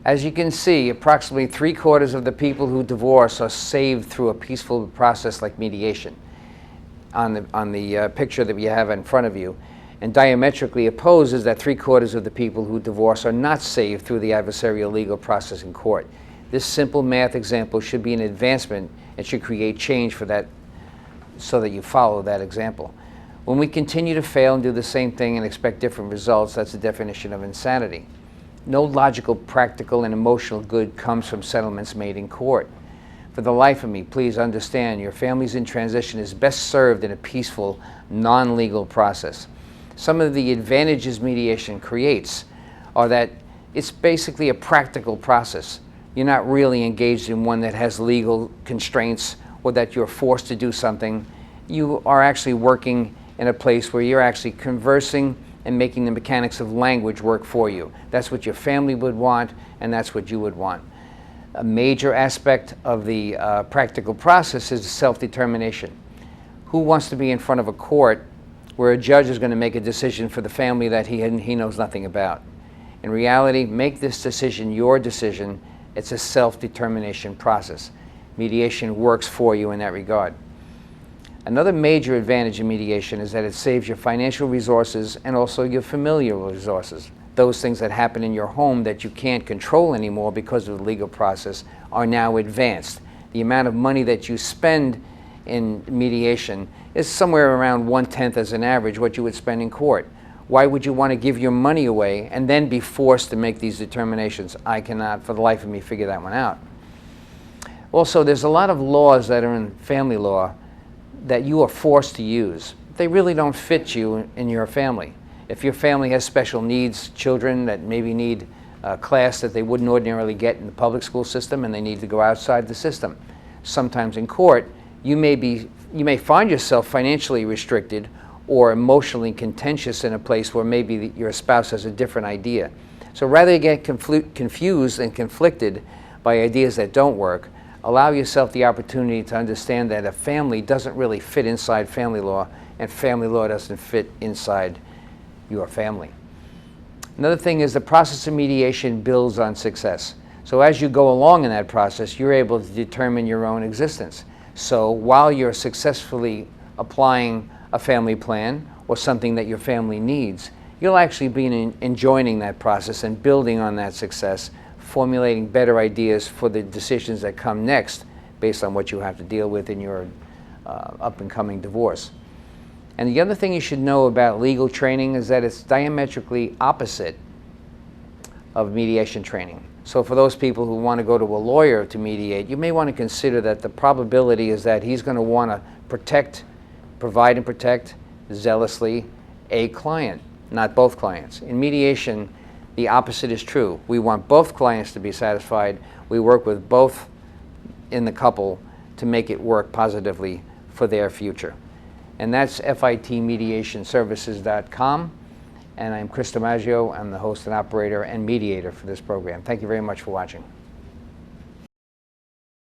As you can see, approximately 3/4 of the people who divorce are saved through a peaceful process like mediation on the picture that you have in front of you. And diametrically opposed is that 3/4 of the people who divorce are not saved through the adversarial legal process in court. This simple math example should be an advancement and should create change for that, so that you follow that example. When we continue to fail and do the same thing and expect different results, that's the definition of insanity. No logical, practical, and emotional good comes from settlements made in court. For the life of me, please understand your family's in transition is best served in a peaceful, non-legal process. Some of the advantages mediation creates are that it's basically a practical process. You're not really engaged in one that has legal constraints or that you're forced to do something. You are actually working in a place where you're actually conversing and making the mechanics of language work for you. That's what your family would want, and that's what you would want. A major aspect of the practical process is self-determination. Who wants to be in front of a court where a judge is going to make a decision for the family that he knows nothing about? In reality, make this decision your decision. It's a self-determination process. Mediation works for you in that regard. Another major advantage in mediation is that it saves your financial resources and also your familial resources. Those things that happen in your home that you can't control anymore because of the legal process are now advanced. The amount of money that you spend in mediation is somewhere around 1/10 as an average what you would spend in court. Why would you want to give your money away and then be forced to make these determinations? I cannot, for the life of me, figure that one out. Also, there's a lot of laws that are in family law that you are forced to use. They really don't fit you in your family. If your family has special needs, children that maybe need a class that they wouldn't ordinarily get in the public school system and they need to go outside the system. Sometimes in court, you may find yourself financially restricted or emotionally contentious in a place where maybe your spouse has a different idea. So rather than get confused and conflicted by ideas that don't work, allow yourself the opportunity to understand that a family doesn't really fit inside family law, and family law doesn't fit inside your family. Another thing is the process of mediation builds on success. So as you go along in that process, you're able to determine your own existence. So while you're successfully applying a family plan or something that your family needs, you'll actually be enjoying that process and building on that success, formulating better ideas for the decisions that come next based on what you have to deal with in your up-and-coming divorce. And the other thing you should know about legal training is that it's diametrically opposite of mediation training. So for those people who want to go to a lawyer to mediate, you may want to consider that the probability is that he's going to want to provide and protect zealously a client, not both clients. In mediation, the opposite is true. We want both clients to be satisfied. We work with both in the couple to make it work positively for their future. And that's fitmediationservices.com. And I'm Chris DiMaggio. I'm the host and operator and mediator for this program. Thank you very much for watching.